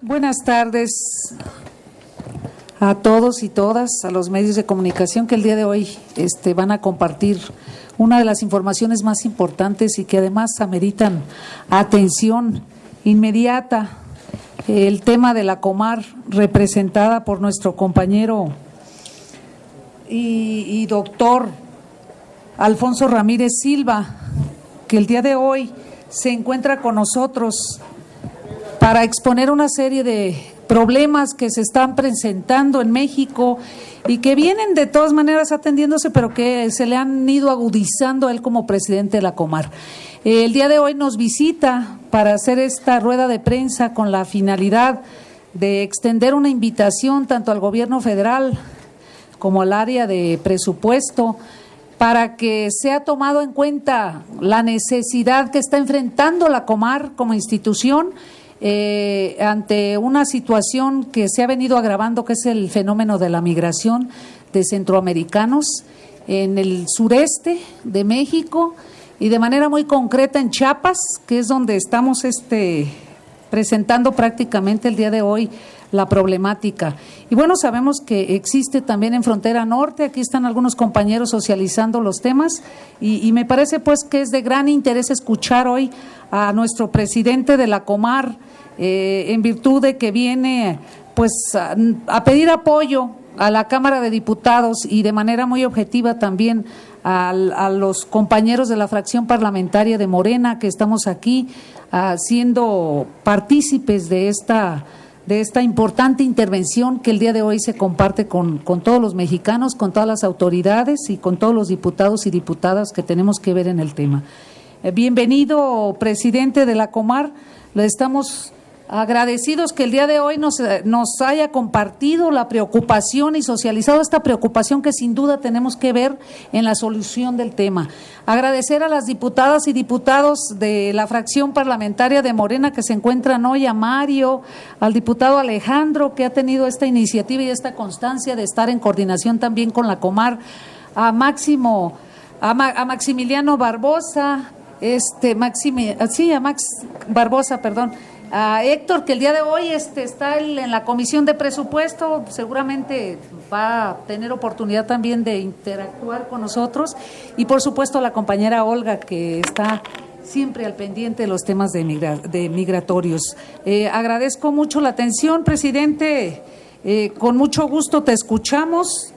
Buenas tardes a todos y todas, a los medios de comunicación que el día de hoy van a compartir una de las informaciones más importantes y que además ameritan atención inmediata. El tema de la Comar, representada por nuestro compañero y doctor Alfonso Ramírez Silva, que el día de hoy se encuentra con nosotros para exponer una serie de problemas que se están presentando en México y que vienen de todas maneras atendiéndose, pero que se le han ido agudizando a él como presidente de la Comar. El día de hoy nos visita para hacer esta rueda de prensa con la finalidad de extender una invitación tanto al gobierno federal como al área de presupuesto para que sea tomado en cuenta la necesidad que está enfrentando la Comar como institución ante una situación que se ha venido agravando, que es el fenómeno de la migración de centroamericanos en el sureste de México y de manera muy concreta en Chiapas, que es donde estamos presentando prácticamente el día de hoy la problemática. Y bueno, sabemos que existe también en Frontera Norte, aquí están algunos compañeros socializando los temas y me parece pues que es de gran interés escuchar hoy a nuestro presidente de la Comar en virtud de que viene pues a pedir apoyo a la Cámara de Diputados y de manera muy objetiva también a los compañeros de la fracción parlamentaria de Morena que estamos aquí siendo partícipes de esta importante intervención que el día de hoy se comparte con todos los mexicanos, con todas las autoridades y con todos los diputados y diputadas que tenemos que ver en el tema. Bienvenido, presidente de la Comar, le estamos agradecidos que el día de hoy nos haya compartido la preocupación y socializado esta preocupación que sin duda tenemos que ver en la solución del tema. Agradecer a las diputadas y diputados de la fracción parlamentaria de Morena que se encuentran hoy, a Mario, al diputado Alejandro, que ha tenido esta iniciativa y esta constancia de estar en coordinación también con la Comar, a Maximiliano Barbosa, a Max Barbosa, perdón, a Héctor, que el día de hoy está en la comisión de presupuesto, seguramente va a tener oportunidad también de interactuar con nosotros, y por supuesto a la compañera Olga, que está siempre al pendiente de los temas de migratorios. Agradezco mucho la atención, presidente, con mucho gusto te escuchamos.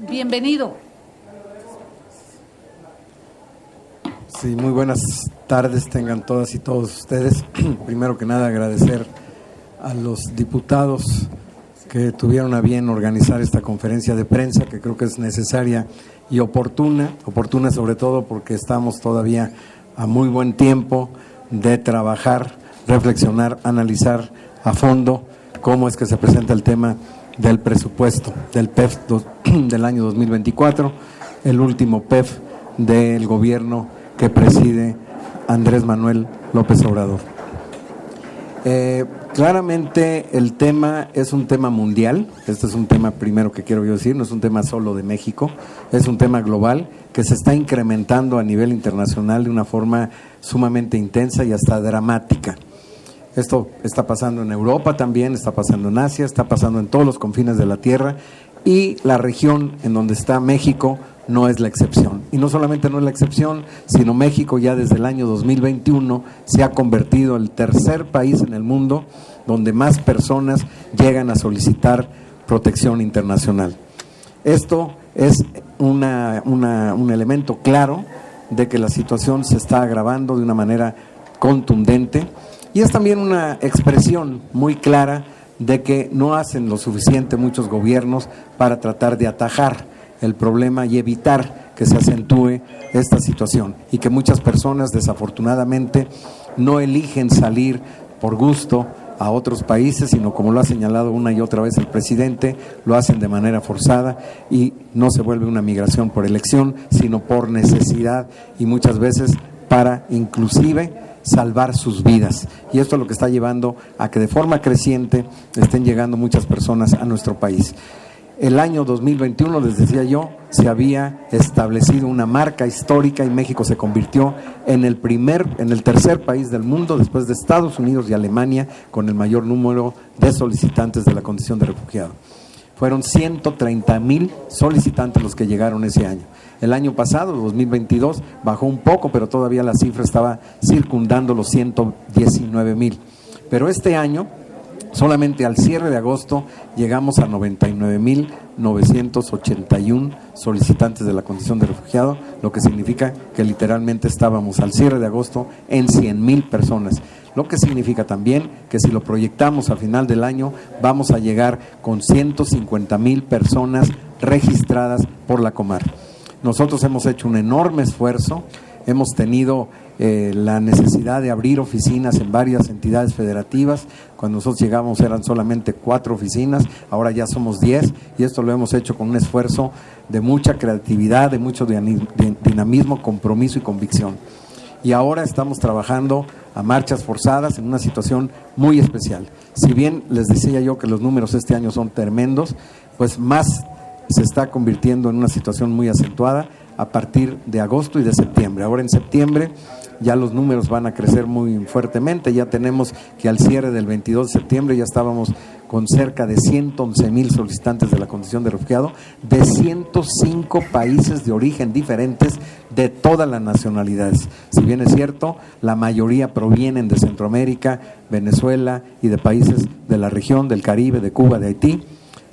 Bienvenido. Sí, muy buenas tardes tengan todas y todos ustedes. Primero que nada agradecer a los diputados que tuvieron a bien organizar esta conferencia de prensa, que creo que es necesaria y oportuna sobre todo porque estamos todavía a muy buen tiempo de trabajar, reflexionar, analizar a fondo cómo es que se presenta el tema del presupuesto del PEF del año 2024, el último PEF del gobierno que preside Andrés Manuel López Obrador. Claramente el tema es un tema mundial, este es un tema primero que quiero yo decir, no es un tema solo de México, es un tema global que se está incrementando a nivel internacional de una forma sumamente intensa y hasta dramática. Esto está pasando en Europa también, está pasando en Asia, está pasando en todos los confines de la tierra y la región en donde está México no es la excepción. Y no solamente no es la excepción, sino México ya desde el año 2021 se ha convertido en el tercer país en el mundo donde más personas llegan a solicitar protección internacional. Esto es un elemento claro de que la situación se está agravando de una manera contundente y es también una expresión muy clara de que no hacen lo suficiente muchos gobiernos para tratar de atajar el problema y evitar que se acentúe esta situación y que muchas personas desafortunadamente no eligen salir por gusto a otros países, sino como lo ha señalado una y otra vez el presidente, lo hacen de manera forzada y no se vuelve una migración por elección, sino por necesidad y muchas veces para inclusive salvar sus vidas. Y esto es lo que está llevando a que de forma creciente estén llegando muchas personas a nuestro país. el año 2021, les decía yo, se había establecido una marca histórica y México se convirtió en el tercer país del mundo, después de Estados Unidos y Alemania, con el mayor número de solicitantes de la condición de refugiado. Fueron 130,000 solicitantes los que llegaron ese año. El año pasado, 2022, bajó un poco, pero todavía la cifra estaba circundando los 119,000. Pero este año, solamente al cierre de agosto, llegamos a 99,981 solicitantes de la condición de refugiado, lo que significa que literalmente estábamos al cierre de agosto en 100,000 personas. Lo que significa también que si lo proyectamos a final del año, vamos a llegar con 150,000 personas registradas por la Comar. Nosotros hemos hecho un enorme esfuerzo, hemos tenido la necesidad de abrir oficinas en varias entidades federativas. Cuando nosotros llegamos eran solamente 4 oficinas, ahora ya somos 10, y esto lo hemos hecho con un esfuerzo de mucha creatividad, de mucho dinamismo, compromiso y convicción. Y ahora estamos trabajando a marchas forzadas en una situación muy especial. Si bien les decía yo que los números este año son tremendos, pues más se está convirtiendo en una situación muy acentuada a partir de agosto y de septiembre. Ahora en septiembre ya los números van a crecer muy fuertemente. Ya tenemos que al cierre del 22 de septiembre ya estábamos con cerca de 111,000 solicitantes de la condición de refugiado de 105 países de origen diferentes de todas las nacionalidades. Si bien es cierto, la mayoría provienen de Centroamérica, Venezuela y de países de la región del Caribe, de Cuba, de Haití,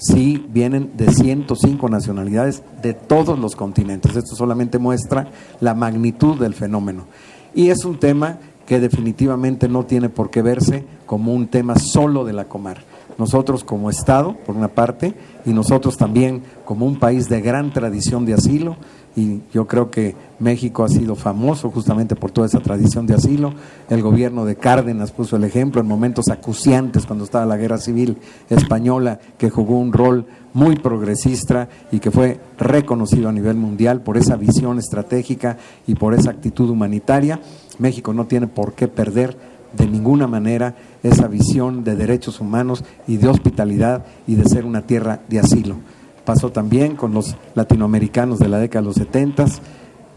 sí vienen de 105 nacionalidades de todos los continentes. Esto solamente muestra la magnitud del fenómeno. Y es un tema que definitivamente no tiene por qué verse como un tema solo de la Comar. Nosotros como Estado, por una parte, y nosotros también como un país de gran tradición de asilo, y yo creo que México ha sido famoso justamente por toda esa tradición de asilo. El gobierno de Cárdenas puso el ejemplo en momentos acuciantes cuando estaba la Guerra Civil Española, que jugó un rol muy progresista y que fue reconocido a nivel mundial por esa visión estratégica y por esa actitud humanitaria. México no tiene por qué perder de ninguna manera esa visión de derechos humanos y de hospitalidad y de ser una tierra de asilo. Pasó también con los latinoamericanos de la década de los 70s,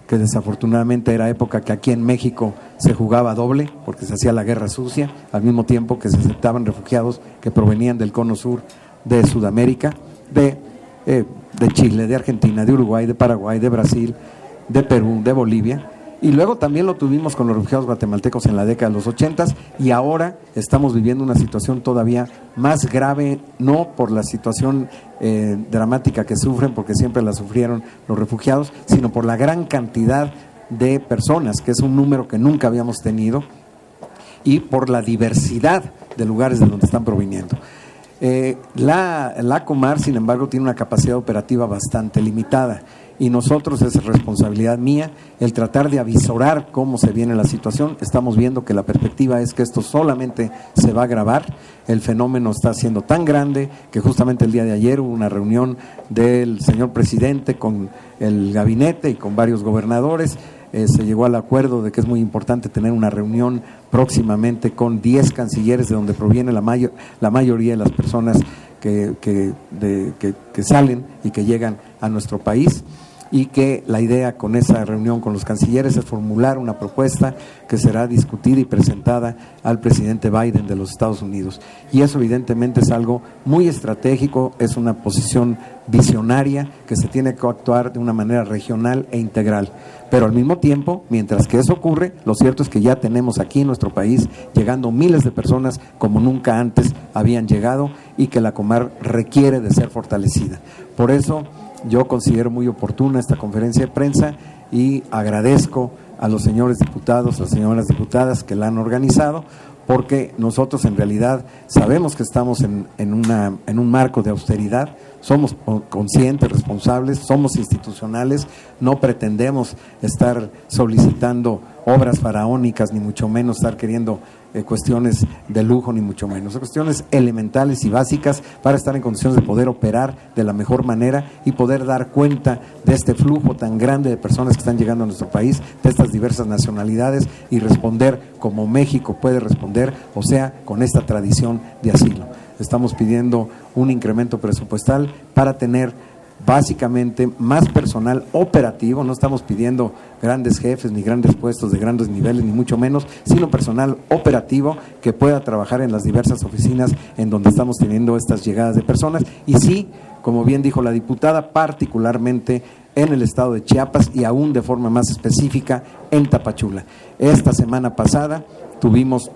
que desafortunadamente era época que aquí en México se jugaba doble, porque se hacía la guerra sucia, al mismo tiempo que se aceptaban refugiados que provenían del cono sur de Sudamérica, de Chile, de Argentina, de Uruguay, de Paraguay, de Brasil, de Perú, de Bolivia. Y luego también lo tuvimos con los refugiados guatemaltecos en la década de los 80s, y ahora estamos viviendo una situación todavía más grave, no por la situación dramática que sufren, porque siempre la sufrieron los refugiados, sino por la gran cantidad de personas, que es un número que nunca habíamos tenido, y por la diversidad de lugares de donde están proviniendo. La Comar, sin embargo, tiene una capacidad operativa bastante limitada, y nosotros, es responsabilidad mía el tratar de avisorar cómo se viene la situación. Estamos viendo que la perspectiva es que esto solamente se va a agravar. El fenómeno está siendo tan grande que justamente el día de ayer hubo una reunión del señor presidente con el gabinete y con varios gobernadores. Se llegó al acuerdo de que es muy importante tener una reunión próximamente con 10 cancilleres de donde proviene la mayoría de las personas que salen y que llegan a nuestro país, y que la idea con esa reunión con los cancilleres es formular una propuesta que será discutida y presentada al presidente Biden de los Estados Unidos. Y eso evidentemente es algo muy estratégico, es una posición visionaria que se tiene que actuar de una manera regional e integral. Pero al mismo tiempo, mientras que eso ocurre, lo cierto es que ya tenemos aquí en nuestro país llegando miles de personas como nunca antes habían llegado, y que la Comar requiere de ser fortalecida. Por eso yo considero muy oportuna esta conferencia de prensa y agradezco a los señores diputados, a las señoras diputadas que la han organizado, porque nosotros en realidad sabemos que estamos en un marco de austeridad, somos conscientes, responsables, somos institucionales, no pretendemos estar solicitando obras faraónicas, ni mucho menos estar queriendo cuestiones de lujo, ni mucho menos, cuestiones elementales y básicas para estar en condiciones de poder operar de la mejor manera y poder dar cuenta de este flujo tan grande de personas que están llegando a nuestro país, de estas diversas nacionalidades, y responder como México puede responder, o sea, con esta tradición de asilo. estamos pidiendo un incremento presupuestal para tener básicamente más personal operativo. No estamos pidiendo grandes jefes ni grandes puestos de grandes niveles, ni mucho menos, sino personal operativo que pueda trabajar en las diversas oficinas en donde estamos teniendo estas llegadas de personas. Y sí, como bien dijo la diputada, particularmente en el estado de Chiapas y aún de forma más específica en Tapachula. Esta semana pasada tuvimos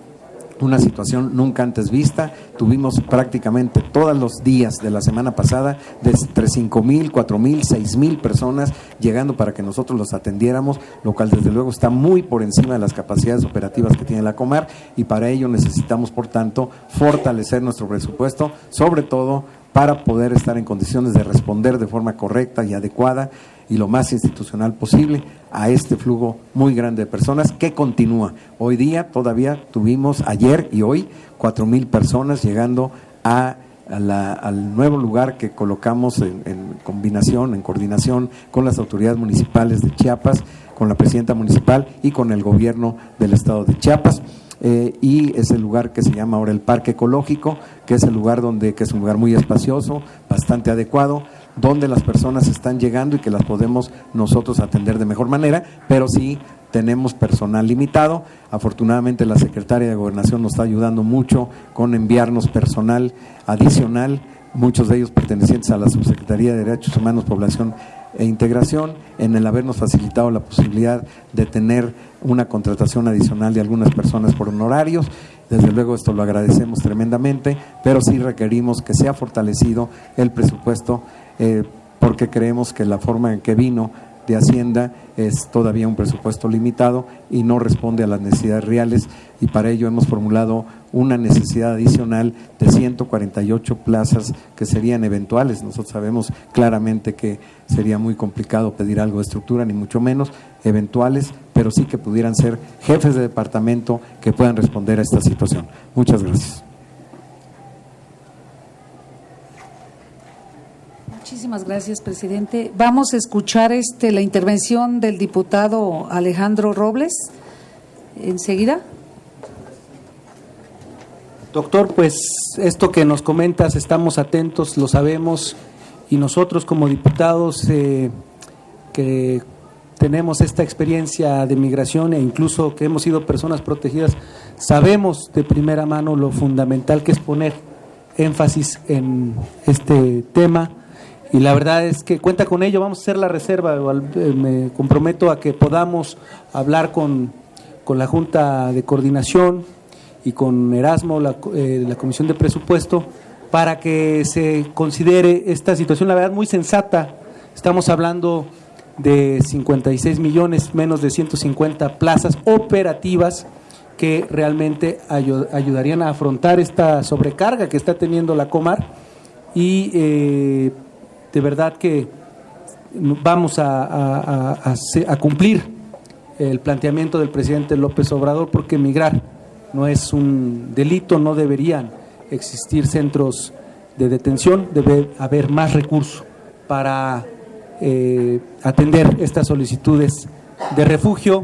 una situación nunca antes vista. Tuvimos prácticamente todos los días de la semana pasada de entre 5,000, 4,000, 6,000 personas llegando para que nosotros los atendiéramos, lo cual desde luego está muy por encima de las capacidades operativas que tiene la Comar, y para ello necesitamos, por tanto, fortalecer nuestro presupuesto, sobre todo para poder estar en condiciones de responder de forma correcta y adecuada y lo más institucional posible a este flujo muy grande de personas que continúa. Hoy día todavía tuvimos, ayer y hoy, 4,000 personas llegando al nuevo lugar que colocamos en coordinación con las autoridades municipales de Chiapas, con la presidenta municipal y con el gobierno del estado de Chiapas. Y es el lugar que se llama ahora el Parque Ecológico, que es el lugar que es un lugar muy espacioso, bastante adecuado, donde las personas están llegando y que las podemos nosotros atender de mejor manera, pero sí tenemos personal limitado. Afortunadamente la secretaria de Gobernación nos está ayudando mucho con enviarnos personal adicional, muchos de ellos pertenecientes a la Subsecretaría de Derechos Humanos, Población e Integración, en el habernos facilitado la posibilidad de tener una contratación adicional de algunas personas por honorarios. Desde luego esto lo agradecemos tremendamente, pero sí requerimos que sea fortalecido el presupuesto, porque creemos que la forma en que vino de Hacienda es todavía un presupuesto limitado y no responde a las necesidades reales, y para ello hemos formulado una necesidad adicional de 148 plazas que serían eventuales. Nosotros sabemos claramente que sería muy complicado pedir algo de estructura, ni mucho menos eventuales, pero sí que pudieran ser jefes de departamento que puedan responder a esta situación. Muchas gracias. Muchísimas gracias, presidente. Vamos a escuchar la intervención del diputado Alejandro Robles enseguida. Doctor, pues esto que nos comentas, estamos atentos, lo sabemos, y nosotros como diputados que tenemos esta experiencia de migración e incluso que hemos sido personas protegidas, sabemos de primera mano lo fundamental que es poner énfasis en este tema. Y la verdad es que cuenta con ello. Vamos a hacer la reserva, me comprometo a que podamos hablar con la Junta de Coordinación y con Erasmo, la Comisión de Presupuesto, para que se considere esta situación, la verdad, muy sensata. Estamos hablando de 56 millones, menos de 150 plazas operativas que realmente ayudarían a afrontar esta sobrecarga que está teniendo la Comar, y de verdad que vamos a cumplir el planteamiento del presidente López Obrador, porque migrar no es un delito, no deberían existir centros de detención, debe haber más recursos para atender estas solicitudes de refugio.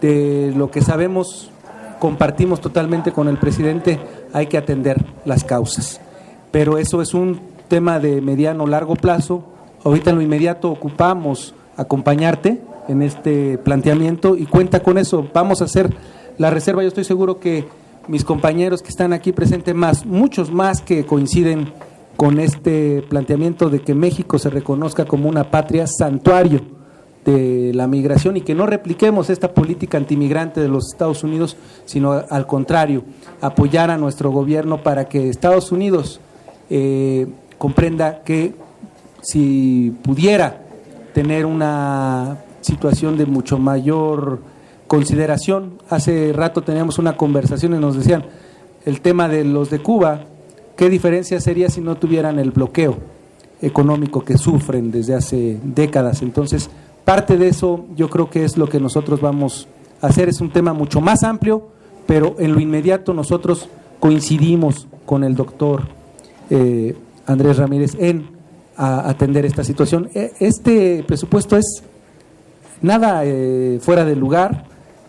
De lo que sabemos, compartimos totalmente con el presidente, hay que atender las causas, pero eso es un tema de mediano o largo plazo. Ahorita en lo inmediato ocupamos acompañarte en este planteamiento y cuenta con eso. Vamos a hacer la reserva. Yo estoy seguro que mis compañeros que están aquí presentes, muchos más que coinciden con este planteamiento de que México se reconozca como una patria santuario de la migración y que no repliquemos esta política antimigrante de los Estados Unidos, sino al contrario, apoyar a nuestro gobierno para que Estados Unidos comprenda que si pudiera tener una situación de mucho mayor consideración. Hace rato teníamos una conversación y nos decían el tema de los de Cuba, ¿qué diferencia sería si no tuvieran el bloqueo económico que sufren desde hace décadas? Entonces, parte de eso yo creo que es lo que nosotros vamos a hacer. Es un tema mucho más amplio, pero en lo inmediato nosotros coincidimos con el doctor Andrés Ramírez en atender esta situación. Este presupuesto es nada fuera de lugar,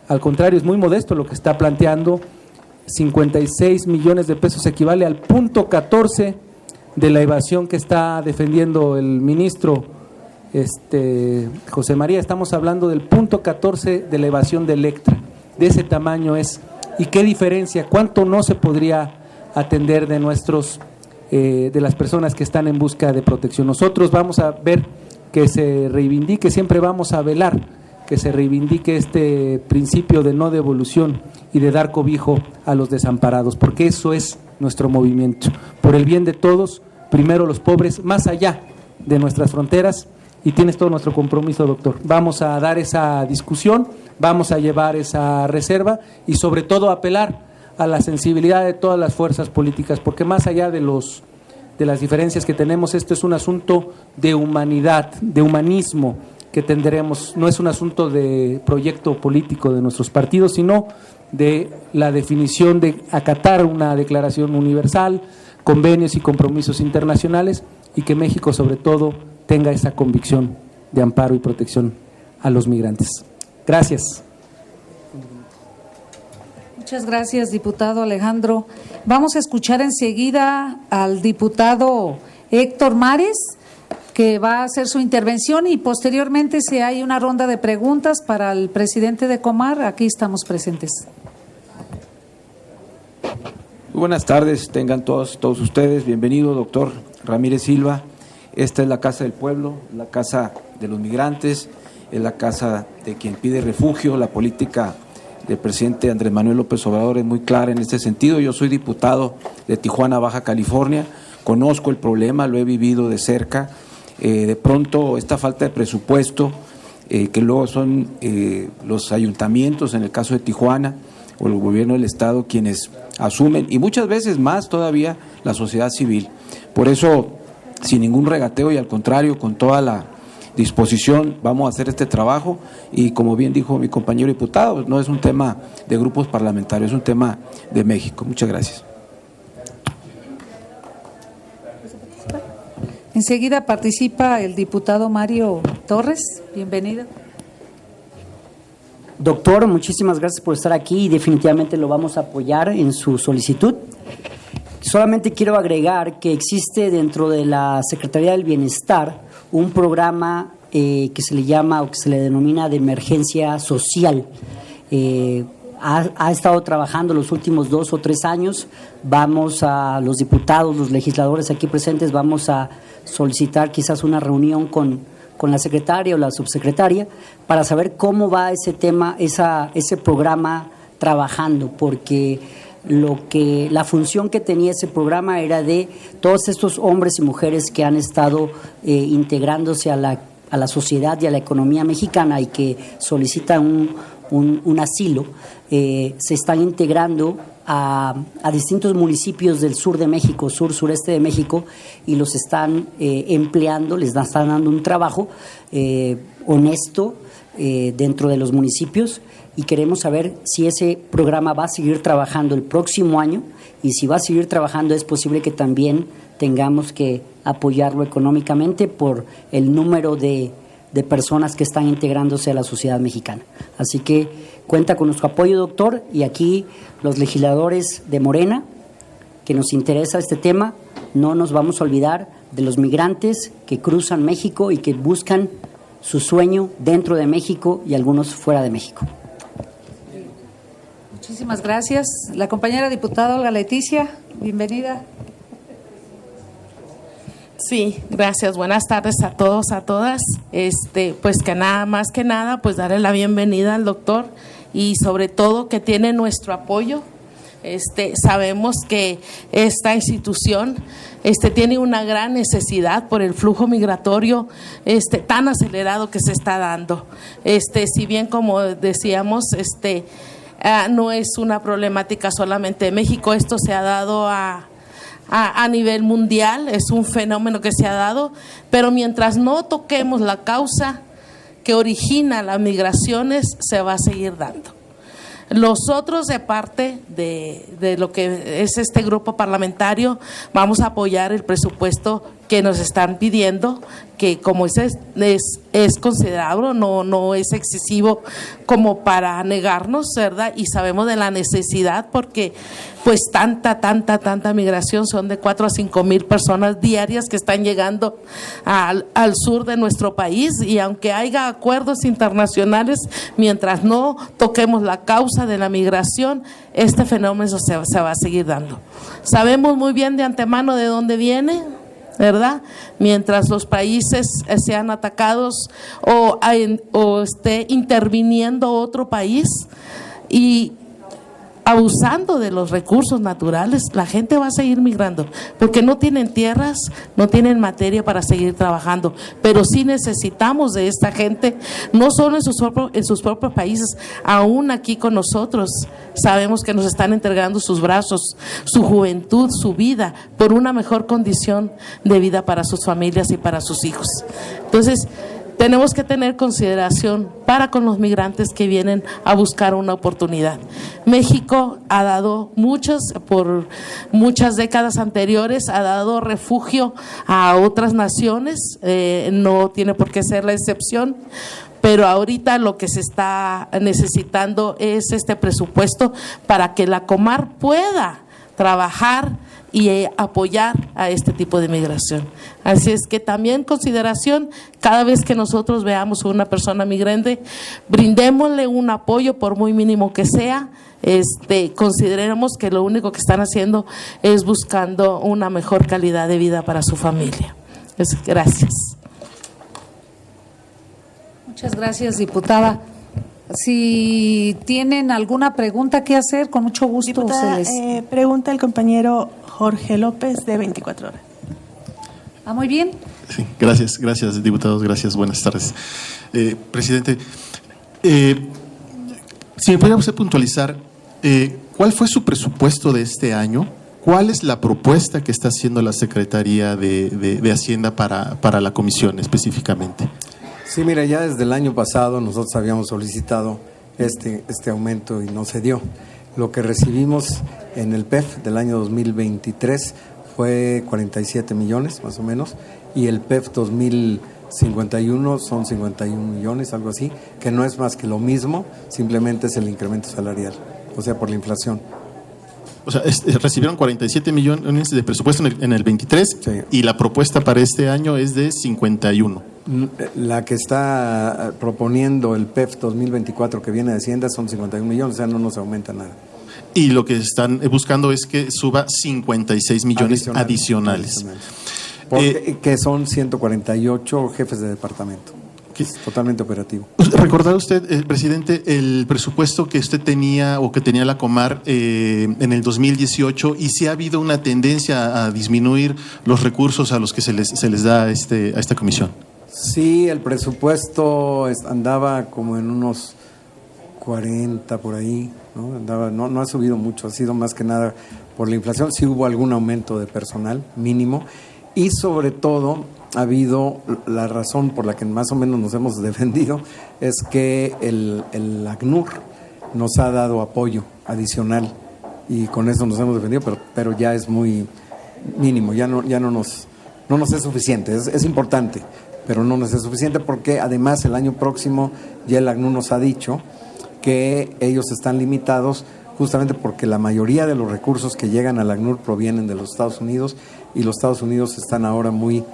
al contrario, es muy modesto lo que está planteando. 56 millones de pesos equivale al 0.14 de la evasión que está defendiendo el ministro José María. Estamos hablando del 0.14 de la evasión de Electra. De ese tamaño es. ¿Y qué diferencia? ¿Cuánto no se podría atender de de las personas que están en busca de protección? Nosotros vamos a ver que se reivindique, siempre vamos a velar que se reivindique este principio de no devolución y de dar cobijo a los desamparados, porque eso es nuestro movimiento. Por el bien de todos, primero los pobres, más allá de nuestras fronteras, y tienes todo nuestro compromiso, doctor. Vamos a dar esa discusión, vamos a llevar esa reserva y sobre todo apelar a la sensibilidad de todas las fuerzas políticas, porque más allá de las diferencias que tenemos, esto es un asunto de humanidad, de humanismo que tendremos. No es un asunto de proyecto político de nuestros partidos, sino de la definición de acatar una declaración universal, convenios y compromisos internacionales, y que México sobre todo tenga esa convicción de amparo y protección a los migrantes. Gracias. Muchas gracias, diputado Alejandro. Vamos a escuchar enseguida al diputado Héctor Mares, que va a hacer su intervención, y posteriormente, si hay una ronda de preguntas para el presidente de Comar, aquí estamos presentes. Muy buenas tardes, tengan todos ustedes. Bienvenido, doctor Ramírez Silva. Esta es la Casa del Pueblo, la casa de los migrantes, es la casa de quien pide refugio. La política del presidente Andrés Manuel López Obrador es muy clara en este sentido. Yo soy diputado de Tijuana, Baja California, conozco el problema, lo he vivido de cerca. De pronto esta falta de presupuesto, que luego son los ayuntamientos, en el caso de Tijuana, o el gobierno del estado quienes asumen, y muchas veces más todavía la sociedad civil. Por eso, sin ningún regateo y al contrario, con toda la disposición, vamos a hacer este trabajo, y como bien dijo mi compañero diputado, no es un tema de grupos parlamentarios, es un tema de México. Muchas gracias. Enseguida participa el diputado Mario Torres. Bienvenido. Doctor, muchísimas gracias por estar aquí y definitivamente lo vamos a apoyar en su solicitud. Solamente quiero agregar que existe dentro de la Secretaría del Bienestar un programa que se le llama o que se le denomina de emergencia social. Ha estado trabajando los últimos 2 o 3 años. Vamos a los diputados, los legisladores aquí presentes, vamos a solicitar quizás una reunión con la secretaria o la subsecretaria para saber cómo va ese tema, ese programa trabajando, porque la función que tenía ese programa era de todos estos hombres y mujeres que han estado integrándose a la sociedad y a la economía mexicana y que solicitan un asilo, se están integrando a distintos municipios del sur de México, sureste de México, y los están empleando, les están dando un trabajo honesto dentro de los municipios, y queremos saber si ese programa va a seguir trabajando el próximo año, y si va a seguir trabajando es posible que también tengamos que apoyarlo económicamente por el número de personas que están integrándose a la sociedad mexicana. Así que cuenta con nuestro apoyo, doctor, y aquí los legisladores de Morena, que nos interesa este tema, no nos vamos a olvidar de los migrantes que cruzan México y que buscan su sueño dentro de México y algunos fuera de México. Muchísimas gracias. La compañera diputada Olga Leticia, bienvenida. Sí, gracias. Buenas tardes a todos, a todas. Pues que nada, más que nada, pues darle la bienvenida al doctor y sobre todo que tiene nuestro apoyo. Sabemos que esta institución tiene una gran necesidad por el flujo migratorio tan acelerado que se está dando. Si bien, como decíamos, no es una problemática solamente de México, esto se ha dado a nivel mundial, es un fenómeno que se ha dado, pero mientras no toquemos la causa que origina las migraciones, se va a seguir dando. Nosotros, de parte de lo que es este grupo parlamentario, vamos a apoyar el presupuesto que nos están pidiendo, que como es considerable, no es excesivo como para negarnos, ¿verdad? Y sabemos de la necesidad porque pues tanta migración, son de 4 a 5 mil personas diarias que están llegando al sur de nuestro país, y aunque haya acuerdos internacionales, mientras no toquemos la causa de la migración, este fenómeno se va a seguir dando. Sabemos muy bien de antemano de dónde viene, ¿verdad? Mientras los países sean atacados o esté interviniendo otro país y abusando de los recursos naturales, la gente va a seguir migrando, porque no tienen tierras, no tienen materia para seguir trabajando, pero sí necesitamos de esta gente, no solo en sus propios países, aún aquí con nosotros. Sabemos que nos están entregando sus brazos, su juventud, su vida, por una mejor condición de vida para sus familias y para sus hijos. Entonces, tenemos que tener consideración para con los migrantes que vienen a buscar una oportunidad. México ha dado por muchas décadas anteriores, ha dado refugio a otras naciones, no tiene por qué ser la excepción, pero ahorita lo que se está necesitando es este presupuesto para que la Comar pueda trabajar y apoyar a este tipo de migración. Así es que también consideración, cada vez que nosotros veamos a una persona migrante, brindémosle un apoyo por muy mínimo que sea. Consideremos que lo único que están haciendo es buscando una mejor calidad de vida para su familia. Gracias. Muchas gracias, diputada. Si tienen alguna pregunta que hacer, con mucho gusto. Diputada, pregunta el compañero Jorge López, de 24 horas. Muy bien. Sí, gracias, diputados, gracias, buenas tardes. Presidente, si me pudiera usted puntualizar, ¿cuál fue su presupuesto de este año? ¿Cuál es la propuesta que está haciendo la Secretaría de Hacienda para la comisión específicamente? Sí, mira, ya desde el año pasado nosotros habíamos solicitado este aumento y no se dio. Lo que recibimos en el PEF del año 2023 fue 47 millones, más o menos, y el PEF 2051 son 51 millones, algo así, que no es más que lo mismo, simplemente es el incremento salarial, o sea, por la inflación. O sea, recibieron 47 millones de presupuesto en el 23, sí, y la propuesta para este año es de 51. La que está proponiendo el PEF 2024 que viene de Hacienda son 51 millones, o sea, no nos aumenta nada. Y lo que están buscando es que suba 56 millones adicionales. Que son 148 jefes de departamento. Es totalmente operativo. ¿Recordará usted, presidente, el presupuesto que usted tenía o que tenía la Comar en el 2018 y si ha habido una tendencia a disminuir los recursos a los que se les da a esta comisión? Sí, el presupuesto andaba como en unos 40 por ahí, ¿no? No ha subido mucho, ha sido más que nada por la inflación. Sí hubo algún aumento de personal mínimo y sobre todo ha habido la razón por la que más o menos nos hemos defendido, es que el ACNUR nos ha dado apoyo adicional y con eso nos hemos defendido, pero ya es muy mínimo, ya no nos es suficiente, es importante, pero no nos es suficiente porque además el año próximo ya el ACNUR nos ha dicho que ellos están limitados justamente porque la mayoría de los recursos que llegan al ACNUR provienen de los Estados Unidos y los Estados Unidos están ahora muy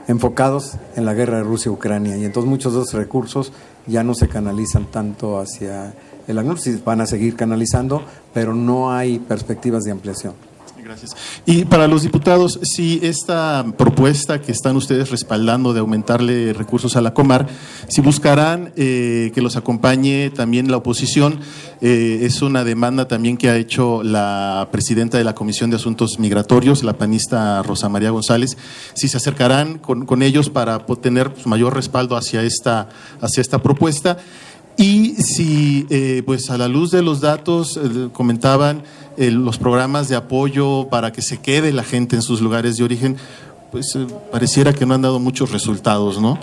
enfocados en la guerra de Rusia-Ucrania y entonces muchos de esos recursos ya no se canalizan tanto hacia el ACNUR, sí van a seguir canalizando, pero no hay perspectivas de ampliación. Gracias. Y para los diputados, si esta propuesta que están ustedes respaldando de aumentarle recursos a la Comar, si buscarán que los acompañe también la oposición, es una demanda también que ha hecho la presidenta de la Comisión de Asuntos Migratorios, la panista Rosa María González, si se acercarán con ellos para tener mayor respaldo hacia esta propuesta. Y si, pues a la luz de los datos, comentaban los programas de apoyo para que se quede la gente en sus lugares de origen, pues pareciera que no han dado muchos resultados, ¿no?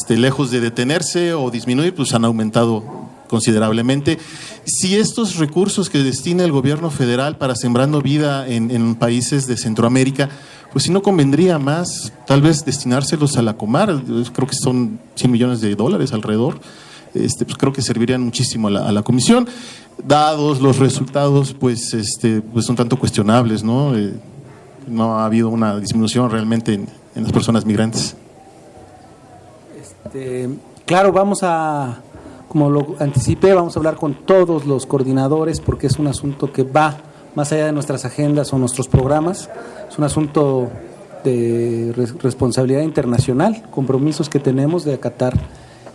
Lejos de detenerse o disminuir, pues han aumentado considerablemente. Si estos recursos que destina el gobierno federal para Sembrando Vida en países de Centroamérica, pues si no convendría más tal vez destinárselos a la Comar, creo que son $100 millones alrededor, pues creo que servirían muchísimo a la comisión, dados los resultados pues son tanto cuestionables, ¿no? No ha habido una disminución realmente en las personas migrantes. Claro, como lo anticipé, vamos a hablar con todos los coordinadores porque es un asunto que va más allá de nuestras agendas o nuestros programas. Es un asunto de responsabilidad internacional, compromisos que tenemos de acatar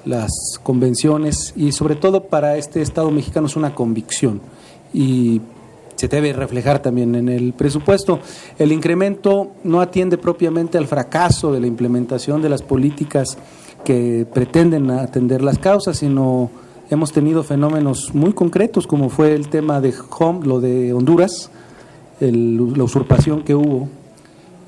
las convenciones y sobre todo para este Estado mexicano es una convicción y se debe reflejar también en el presupuesto. El incremento no atiende propiamente al fracaso de la implementación de las políticas que pretenden atender las causas, sino hemos tenido fenómenos muy concretos como fue el tema de lo de Honduras, la usurpación que hubo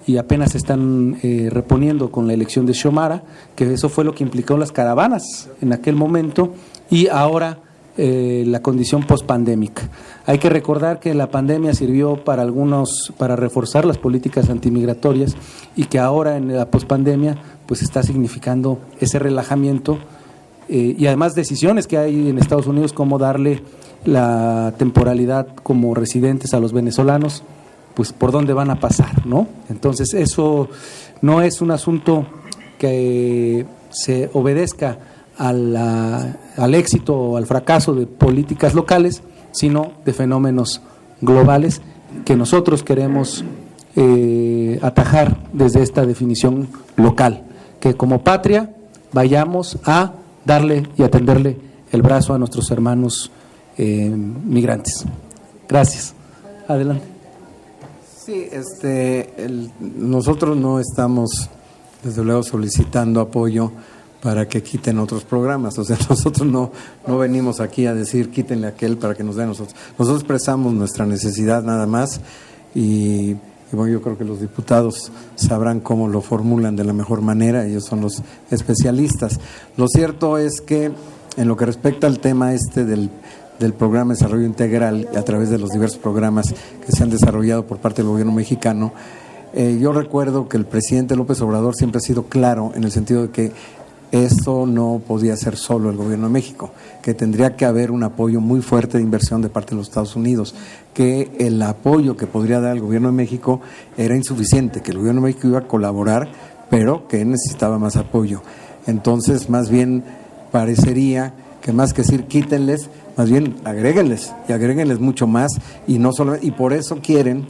y apenas se están reponiendo con la elección de Xiomara, que eso fue lo que implicó las caravanas en aquel momento y ahora la condición pospandémica. Hay que recordar que la pandemia sirvió para reforzar las políticas antimigratorias y que ahora en la pospandemia pues está significando ese relajamiento y además decisiones que hay en Estados Unidos como darle la temporalidad como residentes a los venezolanos, pues por dónde van a pasar, ¿no? Entonces eso no es un asunto que se obedezca al éxito o al fracaso de políticas locales, sino de fenómenos globales que nosotros queremos atajar desde esta definición local, que como patria vayamos a darle y a tenderle el brazo a nuestros hermanos migrantes. Gracias. Adelante. Sí, nosotros no estamos, desde luego, solicitando apoyo para que quiten otros programas. O sea, nosotros no venimos aquí a decir quítenle aquel para que nos den a nosotros. Nosotros expresamos nuestra necesidad nada más y bueno, yo creo que los diputados sabrán cómo lo formulan de la mejor manera, ellos son los especialistas. Lo cierto es que en lo que respecta al tema del programa de desarrollo integral a través de los diversos programas que se han desarrollado por parte del gobierno mexicano, yo recuerdo que el presidente López Obrador siempre ha sido claro en el sentido de que esto no podía ser solo el gobierno de México, que tendría que haber un apoyo muy fuerte de inversión de parte de los Estados Unidos, que el apoyo que podría dar el gobierno de México era insuficiente, que el gobierno de México iba a colaborar, pero que necesitaba más apoyo. Entonces, más bien parecería que más que decir quítenles, más bien agréguenles y agréguenles mucho más y no solo, y por eso quieren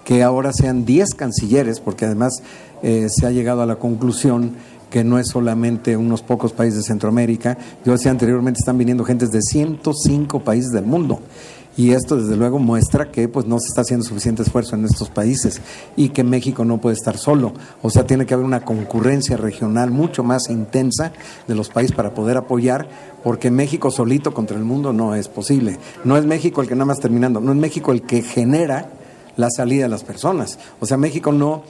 que ahora sean 10 cancilleres, porque además se ha llegado a la conclusión que no es solamente unos pocos países de Centroamérica. Yo decía anteriormente, están viniendo gentes de 105 países del mundo. Y esto desde luego muestra que pues no se está haciendo suficiente esfuerzo en estos países y que México no puede estar solo. O sea, tiene que haber una concurrencia regional mucho más intensa de los países para poder apoyar, porque México solito contra el mundo no es posible. No es México el que nada más terminando, no es México el que genera la salida de las personas. O sea, México no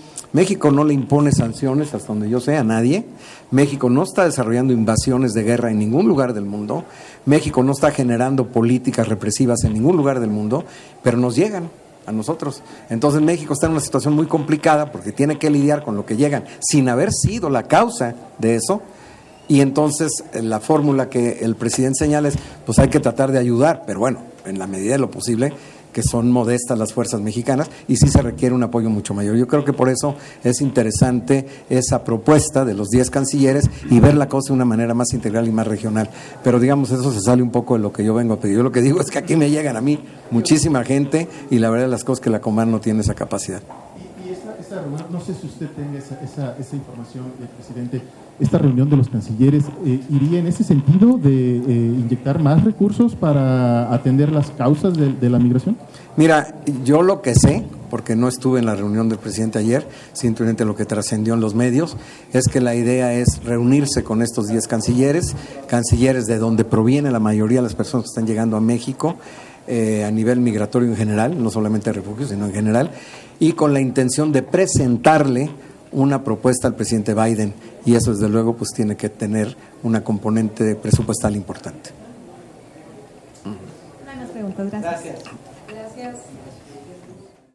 le impone sanciones, hasta donde yo sé, a nadie. México no está desarrollando invasiones de guerra en ningún lugar del mundo. México no está generando políticas represivas en ningún lugar del mundo, pero nos llegan a nosotros. Entonces México está en una situación muy complicada porque tiene que lidiar con lo que llegan sin haber sido la causa de eso. Y entonces la fórmula que el presidente señala es, pues hay que tratar de ayudar, pero bueno, en la medida de lo posible, que son modestas las fuerzas mexicanas y sí se requiere un apoyo mucho mayor. Yo creo que por eso es interesante esa propuesta de los 10 cancilleres y ver la cosa de una manera más integral y más regional. Pero digamos, eso se sale un poco de lo que yo vengo a pedir. Yo lo que digo es que aquí me llegan a mí muchísima gente y la verdad de las cosas que la Comar no tiene esa capacidad. Y esta reunión, no sé si usted tenga esa información, presidente, esta reunión de los cancilleres iría en ese sentido de inyectar más recursos para atender las causas de la migración. Mira, yo lo que sé, porque no estuve en la reunión del presidente ayer, simplemente lo que trascendió en los medios, es que la idea es reunirse con estos 10 cancilleres de donde proviene la mayoría de las personas que están llegando a México, a nivel migratorio en general, no solamente refugios, sino en general, y con la intención de presentarle una propuesta al presidente Biden, y eso desde luego pues tiene que tener una componente presupuestal importante. Muchas gracias. Gracias.